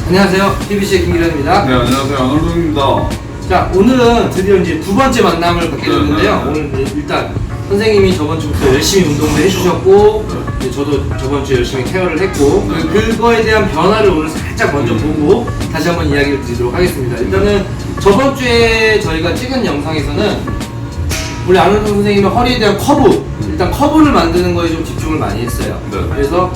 안녕하세요. TBC의 김기련입니다. 네, 안녕하세요. 안월동입니다. 자, 오늘은 드디어 이제 두 번째 만남을 갖게 됐는데요. 오늘 일단 선생님이 저번 주부터 열심히 운동을 해주셨고, 이제 저도 저번 주에 열심히 케어를 했고, 그거에 대한 변화를 오늘 살짝 먼저 보고 다시 한번 이야기를 드리도록 하겠습니다. 일단은 저번 주에 저희가 찍은 영상에서는 우리 안월동 선생님의 허리에 대한 커브, 일단 커브를 만드는 거에 좀 집중을 많이 했어요. 네. 그래서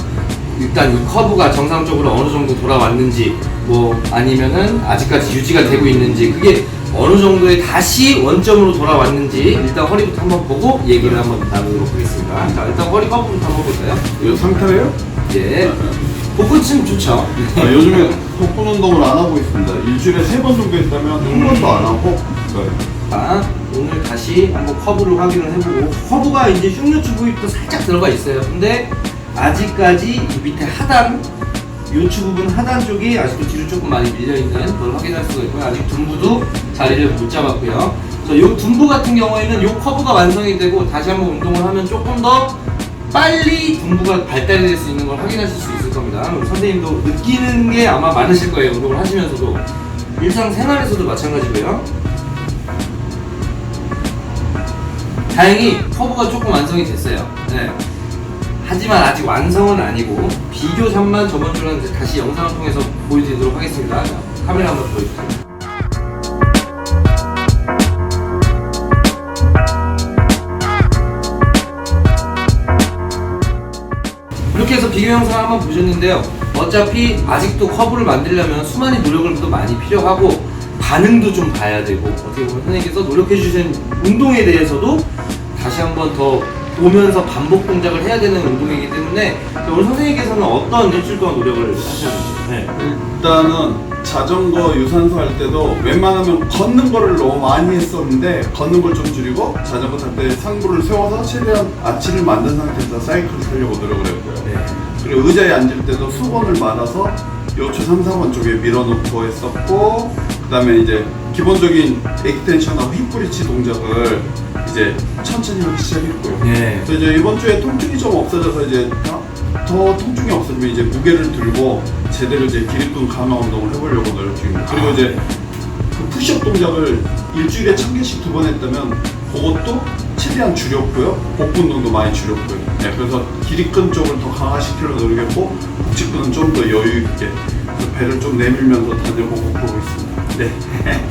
일단 이 커브가 정상적으로 어느 정도 돌아왔는지, 뭐 아니면은 아직까지 유지가 되고 있는지, 그게 어느 정도의 다시 원점으로 돌아왔는지 일단 허리부터 한번 보고 얘기를 한번 나누도록 하겠습니다. 자, 일단 허리 커브부터 한번 볼까요? 이거 상태예요? 예. 복근층 좋죠. 요즘에 복근 운동을 안 하고 있습니다. 일주일에 3번 정도 했다면 한 번도 안 하고. 자, 오늘 다시 한번 커브를 확인을 해보고, 커브가 이제 흉요추 부위도 살짝 들어가 있어요. 근데 아직까지 이 밑에 하단, 요추 부분 하단 쪽이 아직도 뒤로 조금 많이 밀려있는 걸 확인할 수가 있고요. 아직 둔부도 자리를 못 잡았고요. 요 둔부 같은 경우에는 요 커브가 완성이 되고 다시 한번 운동을 하면 조금 더 빨리 둔부가 발달이 될 수 있는 걸 확인하실 수 있을 겁니다. 우리 선생님도 느끼는 게 아마 많으실 거예요. 운동을 하시면서도. 일상생활에서도 마찬가지고요. 다행히 커브가 조금 완성이 됐어요. 네. 하지만 아직 완성은 아니고 비교샷만 저번 주랑 다시 영상을 통해서 보여드리도록 하겠습니다. 자, 카메라 한번 보여주세요. 이렇게 해서 비교 영상을 한번 보셨는데요. 어차피 아직도 커브를 만들려면 수많은 노력을 또 많이 필요하고 반응도 좀 봐야 되고, 어떻게 보면 선생님께서 노력해 주신 운동에 대해서도 다시 한번 더 보면서 반복 동작을 해야 되는 운동이기 때문에 오늘 선생님께서는 어떤 일주일 동안 노력을 하셨는지. 네. 일단은 자전거 유산소 할 때도 웬만하면 걷는 거를 너무 많이 했었는데 걷는 걸 좀 줄이고 자전거 탈 때 상부를 세워서 최대한 아치를 만든 상태에서 사이클을 타려고 노력을 했고요. 네. 그리고 의자에 앉을 때도 수건을 말아서 요추 3, 4번 쪽에 밀어놓고 했었고, 그 다음에 이제 기본적인 액텐션하고 힙브리치 동작을 이제 천천히 하기 시작했고요. 네. 그래서 이제 이번 주에 통증이 좀 없어져서 이제 더 통증이 없어지면 이제 무게를 들고 제대로 이제 기립근 강화 운동을 해보려고 노력 중입니다. 그리고 이제 그 푸시업 동작을 일주일에 1000개씩 2번 했다면 그것도 최대한 줄였고요. 복부 운동도 많이 줄였고요. 네, 그래서 기립근 쪽을 더 강화시키려고 노력했고 복직근은 좀 더 여유 있게 배를 좀 내밀면서 다녀보고 그러고 있습니다. 네.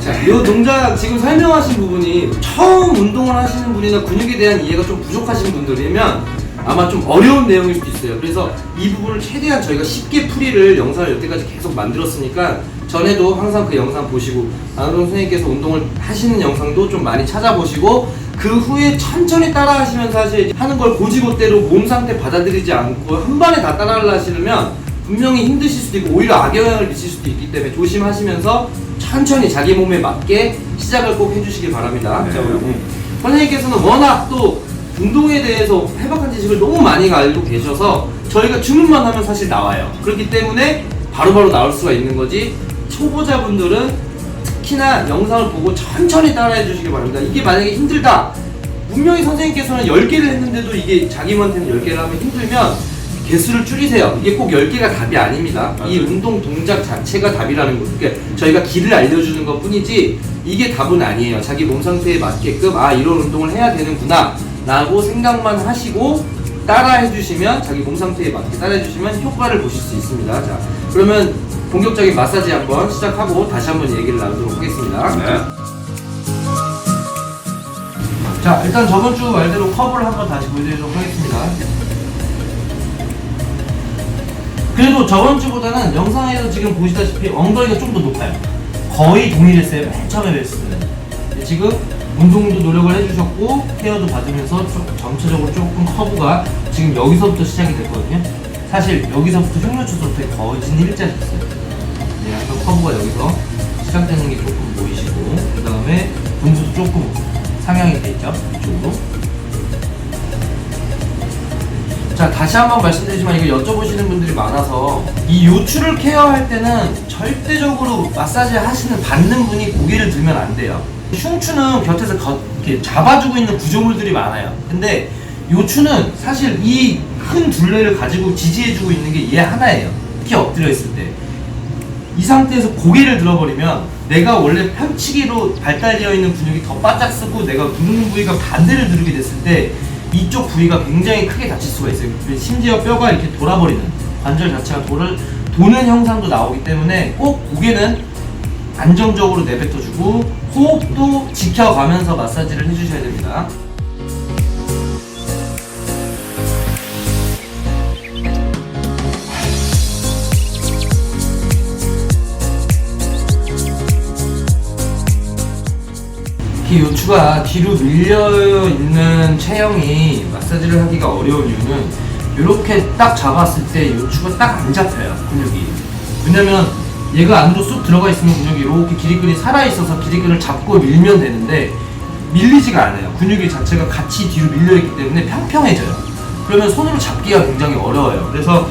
자, 이 동작 지금 설명하신 부분이 처음 운동을 하시는 분이나 근육에 대한 이해가 좀 부족하신 분들이면 아마 좀 어려운 내용일 수도 있어요. 그래서 이 부분을 최대한 저희가 쉽게 풀이를 영상을 여태까지 계속 만들었으니까 전에도 항상 그 영상 보시고 안월동 선생님께서 운동을 하시는 영상도 좀 많이 찾아보시고 그 후에 천천히 따라 하시면서 사실 하는 걸 고지고대로 몸 상태 받아들이지 않고 한 번에 다 따라를 하시려면 분명히 힘드실 수도 있고 오히려 악영향을 미칠 수도 있기 때문에 조심하시면서 천천히 자기 몸에 맞게 시작을 꼭 해주시길 바랍니다. 네. 자, 선생님께서는 워낙 또 운동에 대해서 해박한 지식을 너무 많이 알고 계셔서 저희가 주문만 하면 사실 나와요. 그렇기 때문에 바로바로 나올 수가 있는 거지, 초보자분들은 특히나 영상을 보고 천천히 따라해 주시길 바랍니다. 이게 만약에 힘들다, 분명히 선생님께서는 10개를 했는데도 이게 자기한테는 10개를 하면 힘들면 개수를 줄이세요. 이게 꼭 10개가 답이 아닙니다. 맞아요. 이 운동 동작 자체가 답이라는 거죠. 그러니까 저희가 길을 알려주는 것 뿐이지 이게 답은 아니에요. 자기 몸 상태에 맞게끔 이런 운동을 해야 되는구나 라고 생각만 하시고 따라해 주시면, 자기 몸 상태에 맞게 따라해 주시면 효과를 보실 수 있습니다. 자, 그러면 본격적인 마사지 한번 시작하고 다시 한번 얘기를 나누도록 하겠습니다. 네. 자, 일단 저번 주 말대로 커브를 한번 다시 보여드리도록 하겠습니다. 그래도 저번 주보다는 영상에서 지금 보시다시피 엉덩이가 좀 더 높아요. 거의 동일했어요. 맨 처음에 뵀을 때는. 지금 운동도 노력을 해주셨고 케어도 받으면서 전체적으로 조금 커브가 지금 여기서부터 시작이 됐거든요. 사실 여기서부터 흉노추서부터 거진 일자셨어요. 네, 약간 커브가 여기서 시작되는 게 조금 보이시고, 그 다음에 분수도 조금 상향이 돼 있죠. 이쪽으로. 자, 다시 한번 말씀드리지만 이거 여쭤보시는 분들이 많아서 이 요추를 케어할 때는 절대적으로 마사지 하시는 받는 분이 고개를 들면 안 돼요. 흉추는 곁에서 이렇게 잡아주고 있는 구조물들이 많아요. 근데 요추는 사실 이 큰 둘레를 가지고 지지해주고 있는 게 얘 하나예요. 특히 엎드려 있을 때. 이 상태에서 고개를 들어버리면 내가 원래 펼치기로 발달되어 있는 근육이 더 바짝 쓰고 내가 누르는 부위가 반대를 누르게 됐을 때 이쪽 부위가 굉장히 크게 다칠 수가 있어요. 심지어 뼈가 이렇게 돌아버리는, 관절 자체가 도는 형상도 나오기 때문에 꼭 고개는 안정적으로 내뱉어주고 호흡도 지켜가면서 마사지를 해주셔야 됩니다. 이 요추가 뒤로 밀려 있는 체형이 마사지를 하기가 어려운 이유는 이렇게 딱 잡았을 때 요추가 딱 안 잡혀요, 근육이. 왜냐면 얘가 안으로 쑥 들어가 있으면 근육이 이렇게 기립근이 살아있어서 기립근을 잡고 밀면 되는데 밀리지가 않아요. 근육이 자체가 같이 뒤로 밀려있기 때문에 평평해져요. 그러면 손으로 잡기가 굉장히 어려워요. 그래서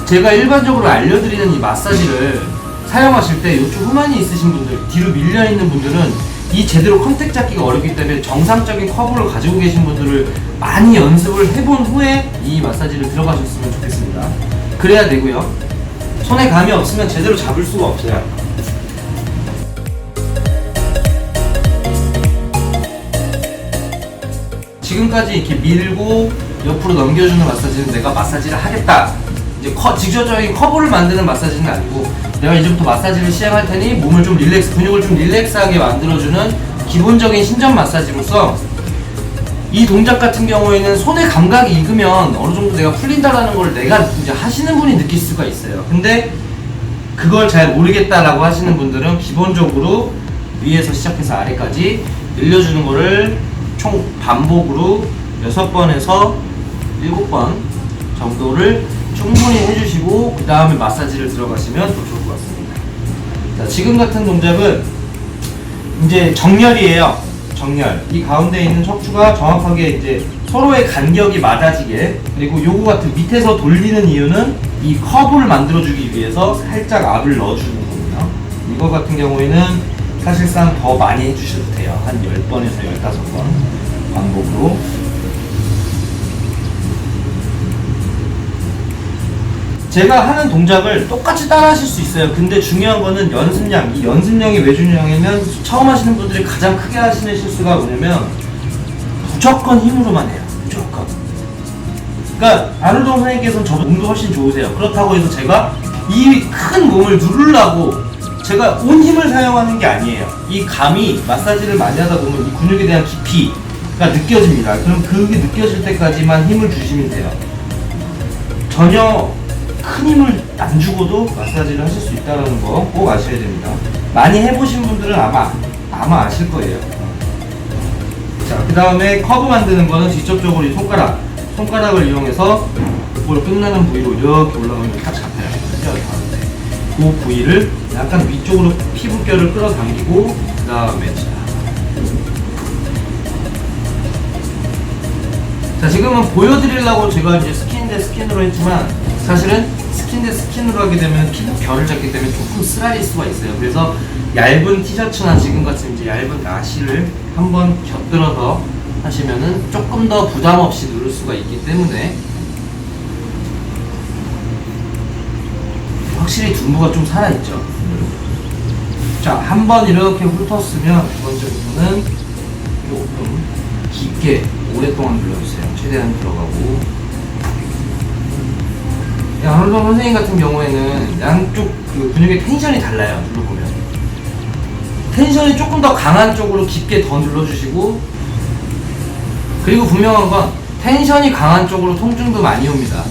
제가 일반적으로 알려드리는 이 마사지를 사용하실 때 요추 후만이 있으신 분들, 뒤로 밀려있는 분들은 이 제대로 컨택 잡기가 어렵기 때문에 정상적인 커브를 가지고 계신 분들을 많이 연습을 해본 후에 이 마사지를 들어가셨으면 좋겠습니다. 그래야 되고요. 손에 감이 없으면 제대로 잡을 수가 없어요. 지금까지 이렇게 밀고 옆으로 넘겨주는 마사지는 내가 마사지를 하겠다, 이제 직접적인 커브를 만드는 마사지는 아니고 내가 이제부터 마사지를 시작할 테니 몸을 좀 근육을 좀 릴렉스하게 만들어주는 기본적인 신전 마사지로서 이 동작 같은 경우에는 손의 감각이 익으면 어느 정도 내가 풀린다라는 걸 내가 이제 하시는 분이 느낄 수가 있어요. 근데 그걸 잘 모르겠다라고 하시는 분들은 기본적으로 위에서 시작해서 아래까지 늘려주는 거를 총 반복으로 6번에서 7번 정도를 충분히 해주시고 그 다음에 마사지를 들어가시면 더 좋을 것 같습니다. 자, 지금 같은 동작은 이제 정렬이에요. 정렬. 이 가운데 있는 척추가 정확하게 이제 서로의 간격이 맞아지게, 그리고 요거 같은 밑에서 돌리는 이유는 이 커브를 만들어주기 위해서 살짝 압을 넣어주는 거고요. 이거 같은 경우에는 사실상 더 많이 해주셔도 돼요. 한 10번에서 15번 반복으로. 제가 하는 동작을 똑같이 따라 하실 수 있어요. 근데 중요한 거는 연습량. 이 연습량이 왜 중요하냐면 처음 하시는 분들이 가장 크게 하시는 실수가 뭐냐면 무조건 힘으로만 해요. 무조건. 그러니까 아놀드 선생님께서는 저보다 몸도 훨씬 좋으세요. 그렇다고 해서 제가 이 큰 몸을 누르려고 제가 온 힘을 사용하는 게 아니에요. 이 감이 마사지를 많이 하다 보면 이 근육에 대한 깊이가 느껴집니다. 그럼 그게 느껴질 때까지만 힘을 주시면 돼요. 전혀 큰 힘을 안 주고도 마사지를 하실 수 있다는 거 꼭 아셔야 됩니다. 많이 해보신 분들은 아마 아실 거예요. 자, 그 다음에 커브 만드는 거는 직접적으로 이 손가락을 이용해서 그걸 끝나는 부위로 이렇게 올라가면 딱 잡혀요. 그 부위를 약간 위쪽으로 피부결을 끌어당기고 그 다음에 자, 지금은 보여드리려고 제가 이제 스킨 대 스킨으로 했지만 사실은 스킨 대 스킨으로 하게 되면 피부 결을 잡기 때문에 조금 쓰라릴 수가 있어요. 그래서 얇은 티셔츠나 지금 같은 이제 얇은 나시를 한번 곁들여서 하시면은 조금 더 부담 없이 누를 수가 있기 때문에 확실히 둔부가 좀 살아있죠. 자, 한번 이렇게 훑었으면 두 번째 부분은 조금 깊게 오랫동안 눌러주세요. 최대한 들어가고. 아놀드 선생님 같은 경우에는 양쪽 그 근육의 텐션이 달라요. 눌러보면 텐션이 조금 더 강한 쪽으로 깊게 더 눌러주시고, 그리고 분명한 건 텐션이 강한 쪽으로 통증도 많이 옵니다.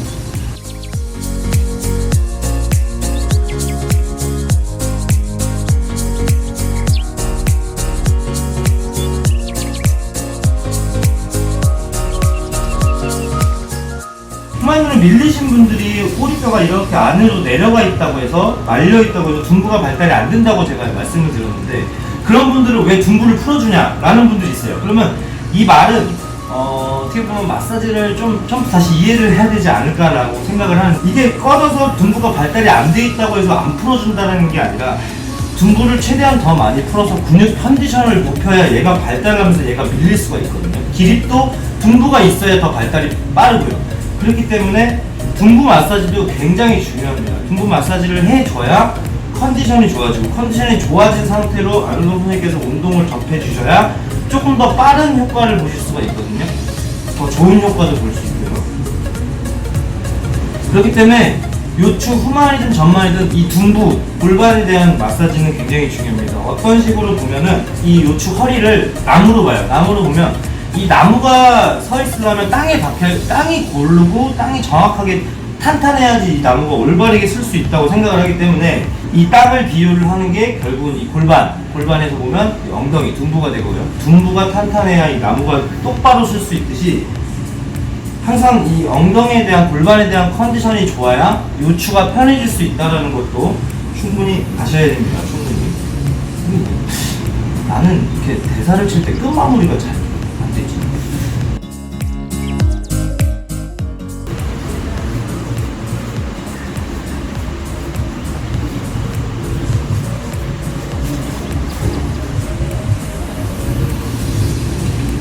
후만으로 밀리신 분들이 꼬리뼈가 이렇게 안으로 내려가 있다고 해서 말려 있다고 해서 둔부가 발달이 안 된다고 제가 말씀을 드렸는데, 그런 분들은 왜 둔부를 풀어주냐 라는 분들이 있어요. 그러면 이 말은 어떻게 보면 마사지를 좀 다시 이해를 해야 되지 않을까라고 생각을 하는, 이게 꺼져서 둔부가 발달이 안 돼 있다고 해서 안 풀어준다는 게 아니라 둔부를 최대한 더 많이 풀어서 근육 컨디션을 높여야 얘가 발달하면서 얘가 밀릴 수가 있거든요. 기립도 둔부가 있어야 더 발달이 빠르고요. 그렇기 때문에 둔부 마사지도 굉장히 중요합니다. 둔부 마사지를 해줘야 컨디션이 좋아지고, 컨디션이 좋아진 상태로 안우동 선생님께서 운동을 접해 주셔야 조금 더 빠른 효과를 보실 수가 있거든요. 더 좋은 효과도 볼 수 있고요. 그렇기 때문에 요추 후만이든 전만이든 이 둔부, 골반에 대한 마사지는 굉장히 중요합니다. 어떤 식으로 보면은 이 요추 허리를 나무로 봐요. 나무로 보면 이 나무가 서 있으려면 땅이 고르고 땅이 정확하게 탄탄해야지 이 나무가 올바르게 쓸 수 있다고 생각을 하기 때문에 이 땅을 비유를 하는 게 결국은 이 골반에서 보면 이 엉덩이, 둔부가 되고요. 둔부가 탄탄해야 이 나무가 똑바로 쓸 수 있듯이 항상 이 엉덩이에 대한, 골반에 대한 컨디션이 좋아야 요추가 편해질 수 있다는 것도 충분히 아셔야 됩니다. 충분히. 나는 이렇게 대사를 칠 때 끝마무리가 잘 안 되지.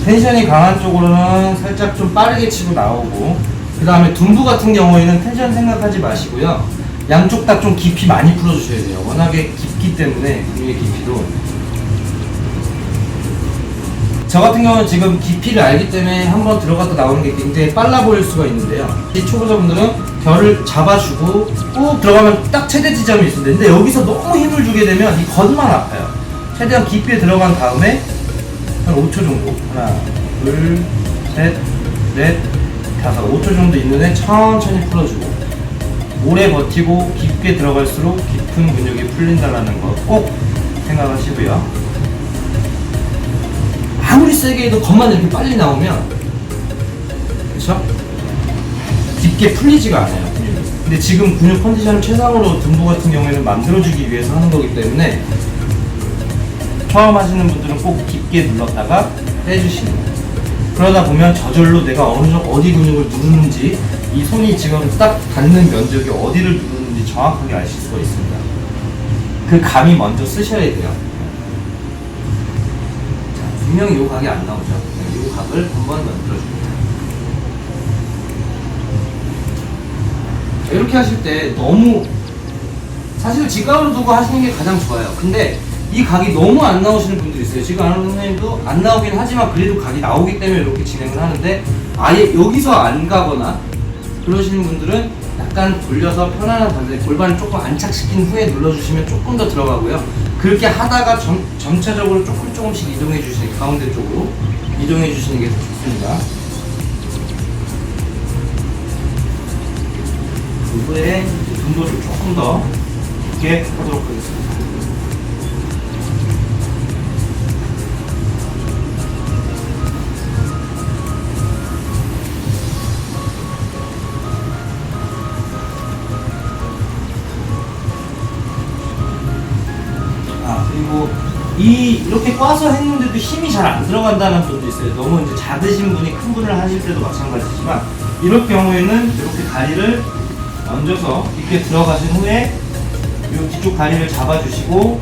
텐션이 강한 쪽으로는 살짝 좀 빠르게 치고 나오고, 그 다음에 둔부 같은 경우에는 텐션 생각하지 마시고요. 양쪽 다 좀 깊이 많이 풀어주셔야 돼요. 워낙에 깊기 때문에, 근육의 깊이도. 저 같은 경우는 지금 깊이를 알기 때문에 한번 들어갔다 나오는 게 굉장히 빨라 보일 수가 있는데요. 이 초보자분들은 결을 잡아주고 꾹 들어가면 딱 최대 지점이 있는데, 근데 여기서 너무 힘을 주게 되면 이 겉만 아파요. 최대한 깊이 들어간 다음에 한 5초 정도, 하나, 둘, 셋, 넷, 다섯, 5초 정도 있는 애 천천히 풀어주고, 오래 버티고 깊게 들어갈수록 깊은 근육이 풀린다는 거 꼭 생각하시고요. 아무리 세게 해도 겉만 이렇게 빨리 나오면, 그쵸? 깊게 풀리지가 않아요, 근육이. 근데 지금 근육 컨디션을 최상으로 둔부 같은 경우에는 만들어주기 위해서 하는 거기 때문에 처음 하시는 분들은 꼭 깊게 눌렀다가 빼주시는 거예요. 그러다 보면 저절로 내가 어디 근육을 누르는지, 이 손이 지금 딱 닿는 면적이 어디를 누르는지 정확하게 아실 수가 있습니다. 그 감이 먼저 쓰셔야 돼요. 자, 분명히 이 각이 안 나오죠. 이 각을 한번 만들어줍니다. 이렇게 하실 때 너무, 사실 직각으로 두고 하시는 게 가장 좋아요. 근데 이 각이 너무 안 나오시는 분들이 있어요. 지금 아는 선생님도 안 나오긴 하지만 그래도 각이 나오기 때문에 이렇게 진행을 하는데, 아예 여기서 안 가거나 그러시는 분들은 약간 돌려서 편안한 반대, 골반을 조금 안착시킨 후에 눌러주시면 조금 더 들어가고요. 그렇게 하다가 전체적으로 조금씩 이동해 주시는, 가운데 쪽으로 이동해 주시는 게 더 좋습니다. 그 후에 둔도를 조금 더 깊게 하도록 하겠습니다. 그리고 이렇게 꽈서 했는데도 힘이 잘 안 들어간다는 분도 있어요. 너무 이제 작으신 분이 큰 분을 하실 때도 마찬가지지만, 이럴 경우에는 이렇게 다리를 얹어서 깊게 들어가신 후에 이 뒤쪽 다리를 잡아주시고,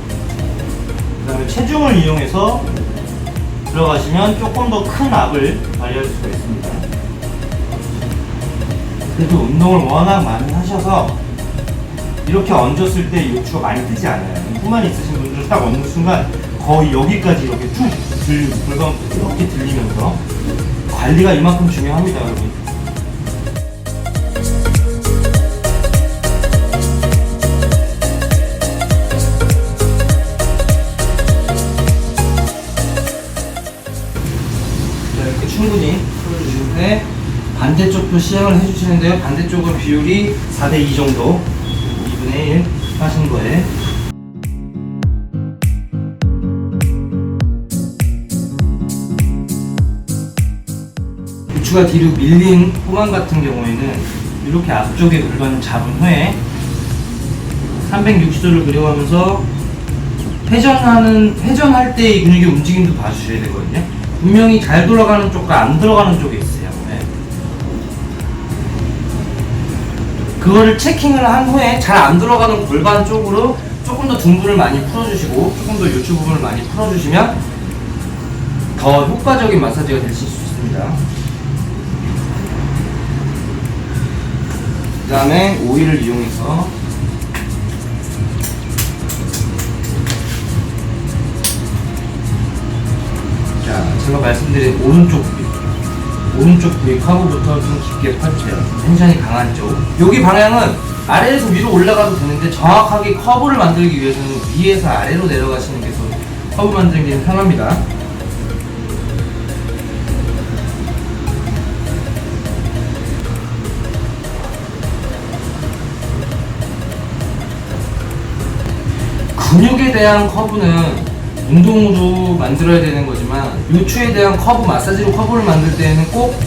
그 다음에 체중을 이용해서 들어가시면 조금 더 큰 압을 발휘할 수가 있습니다. 그래도 운동을 워낙 많이 하셔서 이렇게 얹었을 때 요추가 많이 뜨지 않아요. 후만 있으신 분들은 딱 얹는 순간 거의 여기까지 이렇게 쭉 골반 이렇게 들리면서, 관리가 이만큼 중요합니다, 여러분. 자, 이렇게 충분히 풀어주신 후에 반대쪽도 시행을 해주시는데요. 반대쪽은 비율이 4:2 정도, 2분의 1 하신 거에, 요추가 뒤로 밀린 후만 같은 경우에는 이렇게 앞쪽에 골반을 잡은 후에 360도를 그려가면서 회전할 때 이 근육의 움직임도 봐주셔야 되거든요. 분명히 잘 돌아가는 쪽과 안 들어가는 쪽이 있어요. 네. 그거를 체킹을 한 후에 잘 안 들어가는 골반 쪽으로 조금 더 둔부를 많이 풀어주시고, 조금 더 요추 부분을 많이 풀어주시면 더 효과적인 마사지가 될 수 있습니다. 그 다음에 오일을 이용해서 제가 말씀드린 오른쪽 부위 커브부터 좀 깊게 펴주세요. 텐션이 강한 쪽. 여기 방향은 아래에서 위로 올라가도 되는데 정확하게 커브를 만들기 위해서는 위에서 아래로 내려가시는 게 더 커브 만들기는 편합니다. 근육에 대한 커브는 운동으로 만들어야 되는 거지만 요추에 대한 커브, 마사지로 커브를 만들 때에는 꼭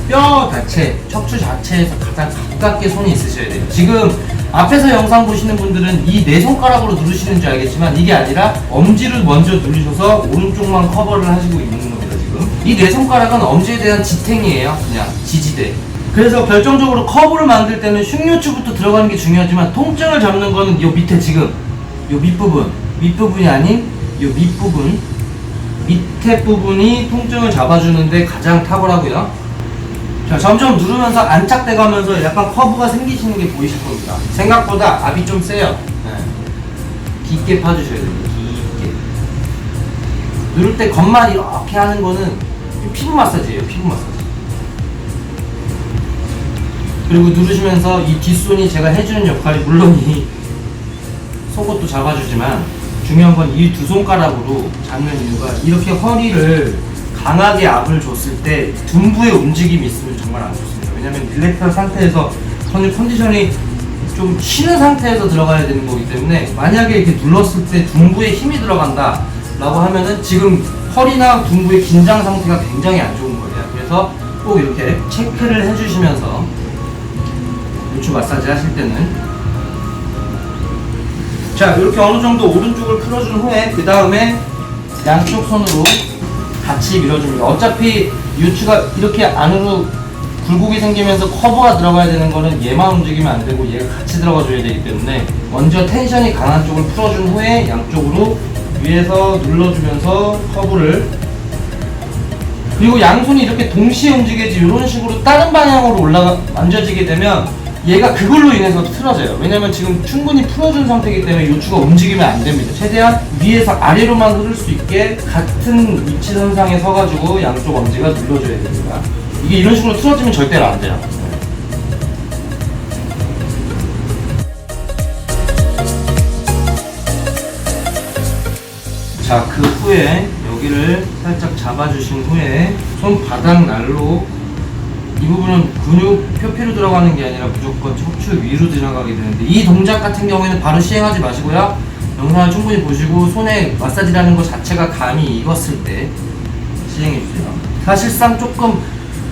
뼈 자체, 척추 자체에서 가장 가깝게 손이 있으셔야 돼요. 지금 앞에서 영상 보시는 분들은 이 네 손가락으로 누르시는 줄 알겠지만 이게 아니라 엄지를 먼저 누르셔서 오른쪽만 커버를 하시고 있는 겁니다. 지금 이 네 손가락은 엄지에 대한 지탱이에요. 그냥 지지대. 그래서 결정적으로 커브를 만들 때는 흉요추부터 들어가는 게 중요하지만 통증을 잡는 거는 요 밑에 지금 요 밑부분이 아닌 요 밑에 부분이 통증을 잡아주는데 가장 탁월하고요. 자, 점점 누르면서 안착돼 가면서 약간 커브가 생기시는 게 보이실 겁니다. 생각보다 압이 좀 세요. 네. 깊게 파주셔야 됩니다. 깊게. 누를 때 겉만 이렇게 하는 거는 피부 마사지예요. 피부 마사지. 그리고 누르시면서 이 뒷손이 제가 해주는 역할이 물론 이 속옷도 잡아주지만 중요한 건 이 두 손가락으로 잡는 이유가 이렇게 허리를 강하게 압을 줬을 때 둔부의 움직임이 있으면 정말 안 좋습니다. 왜냐면 릴렉스한 상태에서 컨디션이 좀 쉬는 상태에서 들어가야 되는 거기 때문에 만약에 이렇게 눌렀을 때 둔부에 힘이 들어간다 라고 하면은 지금 허리나 둔부의 긴장 상태가 굉장히 안 좋은 거예요. 그래서 꼭 이렇게 체크를 해주시면서 요추 마사지 하실 때는 자, 이렇게 어느 정도 오른쪽을 풀어준 후에 그 다음에 양쪽 손으로 같이 밀어줍니다. 어차피 요추가 이렇게 안으로 굴곡이 생기면서 커브가 들어가야 되는 거는 얘만 움직이면 안 되고 얘가 같이 들어가 줘야 되기 때문에 먼저 텐션이 강한 쪽을 풀어준 후에 양쪽으로 위에서 눌러주면서 커브를, 그리고 양손이 이렇게 동시에 움직이지 이런 식으로 다른 방향으로 만져지게 되면 얘가 그걸로 인해서 틀어져요. 왜냐면 지금 충분히 풀어준 상태이기 때문에 요추가 움직이면 안 됩니다. 최대한 위에서 아래로만 흐를 수 있게 같은 위치선상에 서가지고 양쪽 엄지가 눌러줘야 됩니다. 이게 이런 식으로 틀어지면 절대로 안 돼요. 자, 그 후에 여기를 살짝 잡아주신 후에 손바닥 날로, 이 부분은 근육 표피로 들어가는 게 아니라 무조건 척추 위로 들어가게 되는데 이 동작 같은 경우에는 바로 시행하지 마시고요. 영상을 충분히 보시고 손에 마사지라는 것 자체가 감이 익었을 때 시행해주세요. 사실상 조금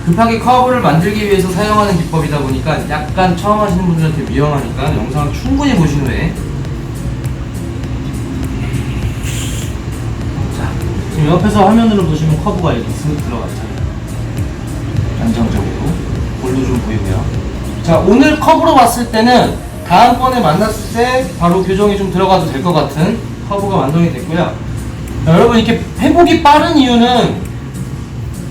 급하게 커브를 만들기 위해서 사용하는 기법이다 보니까 약간 처음 하시는 분들한테 위험하니까 영상을 충분히 보신 후에, 자, 지금 옆에서 화면으로 보시면 커브가 이렇게 쓱 들어갔잖아요. 안정적으로 볼도 좀 보이고요. 자, 오늘 커브로 봤을 때는 다음번에 만났을 때 바로 교정이 좀 들어가도 될 것 같은 커브가 완성이 됐고요. 자, 여러분 이렇게 회복이 빠른 이유는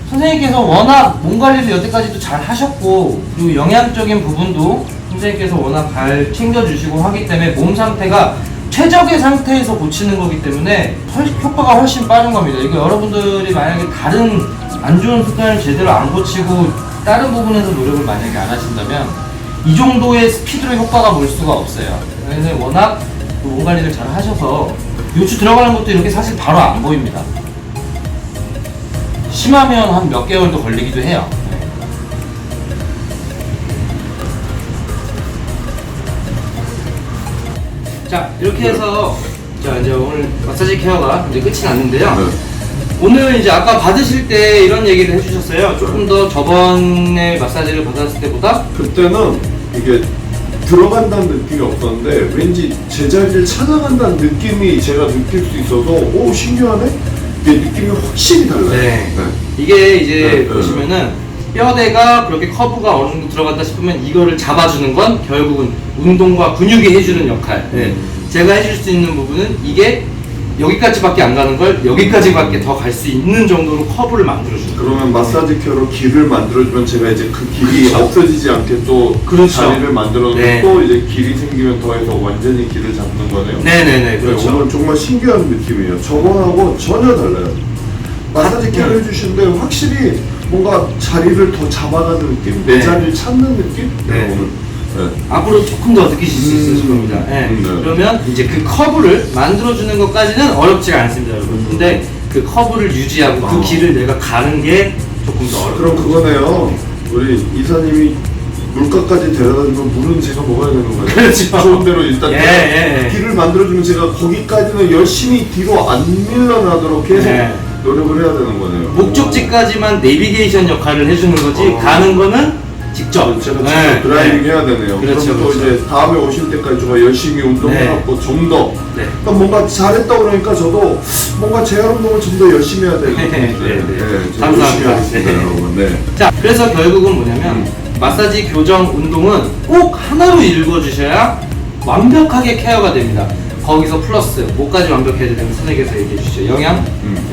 선생님께서 워낙 몸 관리를 여태까지도 잘 하셨고, 그리고 영양적인 부분도 선생님께서 워낙 잘 챙겨주시고 하기 때문에 몸 상태가 최적의 상태에서 고치는 거기 때문에 효과가 훨씬 빠른 겁니다. 이거 여러분들이 만약에 다른 안 좋은 습관을 제대로 안 고치고 다른 부분에서 노력을 만약에 안 하신다면 이 정도의 스피드로 효과가 볼 수가 없어요. 그래서 워낙 몸 관리를 잘 하셔서 요추 들어가는 것도 이렇게 사실 바로 안 보입니다. 심하면 한 몇 개월도 걸리기도 해요. 자, 이렇게 해서 자, 이제 오늘 마사지 케어가 이제 끝이 났는데요. 네. 오늘 이제 아까 받으실 때 이런 얘기를 해주셨어요. 조금 더 저번에 마사지를 받았을 때보다 그때는 이게 들어간다는 느낌이 없었는데 왠지 제자리를 찾아간다는 느낌이 제가 느낄 수 있어서 오, 신기하네? 이게 느낌이 확실히 달라요. 네. 네. 이게 이제 네, 보시면은 뼈대가 그렇게 커브가 어느 정도 들어간다 싶으면 이거를 잡아주는 건 결국은 운동과 근육이 해주는 역할. 네. 제가 해줄 수 있는 부분은 이게 여기까지밖에 안 가는 걸 여기까지밖에 더 갈 수 있는 정도로 커브를 만들어주는 거예요. 그러면 마사지 케어로 길을 만들어주면 제가 이제 그 길이 그렇죠. 없어지지 않게 또 그렇죠. 자리를 만들어서 네. 또 이제 길이 생기면 더해서 완전히 길을 잡는 거네요. 네네네, 그렇죠. 오늘 정말 신기한 느낌이에요. 저번하고 전혀 달라요. 마사지 케어를 해주시는데 확실히 뭔가 자리를 더 잡아가는 느낌, 내 네. 자리를 찾는 느낌. 네. 오늘. 네. 앞으로 조금 더 느끼실 수 있으실 겁니다. 예. 네. 그러면 이제 그 커브를 만들어주는 것까지는 어렵지가 않습니다, 여러분. 근데 그 커브를 유지하고 그 길을 내가 가는 게 조금 더 어려워요. 그럼 그거네요. 우리 이사님이 물가까지 데려다주면 물은 제가 먹어야 되는 거예요. 그렇죠. 좋은 대로 일단 예. 길을 만들어주면 제가 거기까지는 열심히 뒤로 안 밀려나도록 계속 네. 노력을 해야 되는 거네요. 목적지까지만 내비게이션 역할을 해주는 거지 가는 거는 직접. 제가 직접 네. 드라이빙 해야 되네요. 그렇죠, 그럼 또 그렇죠. 이제 다음에 오실 때까지 제가 열심히 운동해갖고 좀 더 네. 그러니까 뭔가 잘했다 그러니까 저도 뭔가 재활 운동을 좀 더 열심히 해야 되고 네. 저 감사합니다. 열심히 하겠습니다, 네. 여러분. 네. 자, 그래서 결국은 뭐냐면 마사지 교정 운동은 꼭 하나로 읽어주셔야 완벽하게 케어가 됩니다. 거기서 플러스 뭐까지 완벽해야 되면 선생님께서 얘기해 주시죠. 영양?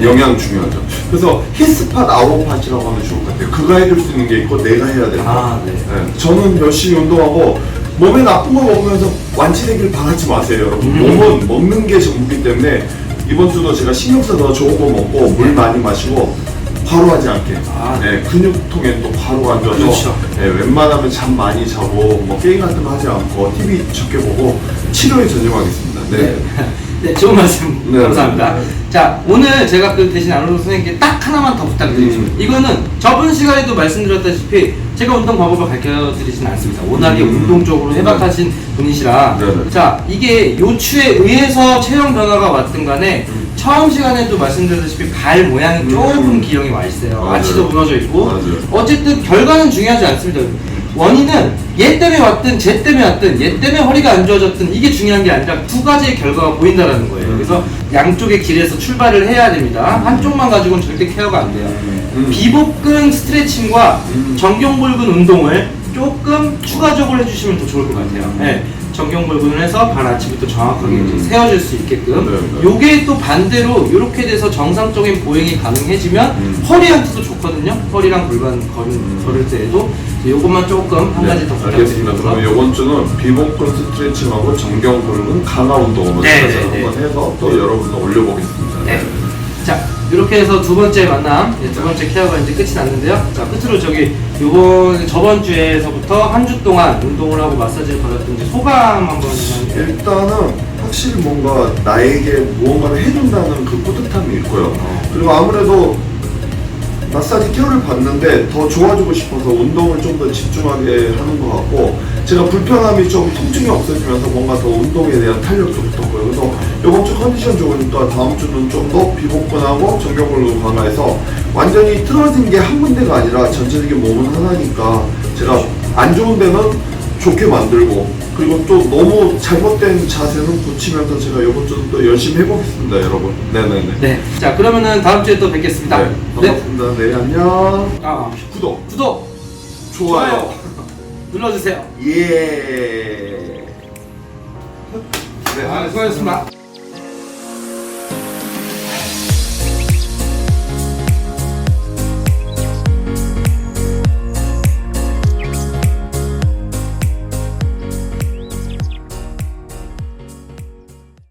영양 중요하죠. 그래서 히스팟 아웃팟이라고 하면 좋을 것 같아요. 그가 해줄 수 있는 게 있고 내가 해야 되는 거. 아, 네. 저는 열심히 운동하고 몸에 나쁜 거 먹으면서 완치되길 바라지 마세요, 여러분. 몸은 먹는 게 전부기 때문에 이번 주도 제가 신경 써서 좋은 거 먹고 물 많이 마시고 바로 하지 않게 근육통에 또 바로 안 좋아서 그렇죠. 웬만하면 잠 많이 자고 뭐 게임 같은 거 하지 않고 TV 적게 보고 치료에 전념하겠습니다. 네, 좋은 말씀 네. 감사합니다. 자, 오늘 제가 그 대신 안으로 선생님께 딱 하나만 더 부탁드리겠습니다. 이거는 저번 시간에도 말씀드렸다시피 제가 운동 방법을 가르쳐 드리진 않습니다. 워낙에 운동 쪽으로 해박하신 분이시라. 네. 자, 이게 요추에 의해서 체형 변화가 왔든 간에 처음 시간에도 말씀드렸다시피 발 모양이 조금 기형이 와 있어요. 맞아요. 아치도 무너져 있고. 맞아요. 어쨌든 결과는 중요하지 않습니다. 원인은 얘 때문에 왔든 쟤 때문에 왔든 얘 때문에 허리가 안 좋아졌든 이게 중요한 게 아니라 두 가지의 결과가 보인다라는 거예요. 그래서 양쪽의 길에서 출발을 해야 됩니다. 한쪽만 가지고는 절대 케어가 안 돼요. 비복근 스트레칭과 정경골근 운동을 조금 추가적으로 해주시면 더 좋을 것 같아요. 네. 정경골근을 해서 발 아치부터 정확하게 이제 세워질 수 있게끔. 요게 또 반대로 이렇게 돼서 정상적인 보행이 가능해지면 허리한테도 좋거든요. 허리랑 골반 걸을 때에도 요것만 조금 한 가지 더 알겠습니다. 부탁드립니다. 그럼 이번 주는 비복근 스트레칭하고 정경골근 강화 운동으로 한번 해서 또 여러분도 올려보겠습니다. 네. 자, 이렇게 해서 두 번째 만남, 두 번째 케어가 이제 끝이 났는데요. 자, 끝으로 저번 주에서부터 한 주 동안 운동을 하고 마사지를 받았던 이제 소감 한번. 일단은 확실히 뭔가 나에게 무언가를 해준다는 그 뿌듯함이 있고요. 그리고 아무래도 마사지 케어를 받는데 더 좋아지고 싶어서 운동을 좀 더 집중하게 하는 것 같고, 제가 불편함이 좀 통증이 없어지면서 뭔가 더 운동에 대한 탄력도 붙었고요. 그래서 이번 주 컨디션 좋으니까 다음 주는 좀 더 비복근하고 정경골근 강화해서 완전히 틀어진 게 한 군데가 아니라 전체적인 몸은 하나니까 제가 안 좋은 데는 좋게 만들고, 그리고 또 너무 잘못된 자세는 고치면서 제가 이번 주도 또 열심히 해보겠습니다, 여러분. 네네네. 네. 자, 그러면은 다음 주에 또 뵙겠습니다. 네, 반갑습니다. 네, 안녕. 아, 구독, 좋아요. 눌러주세요. 예. 네, 수고하셨습니다.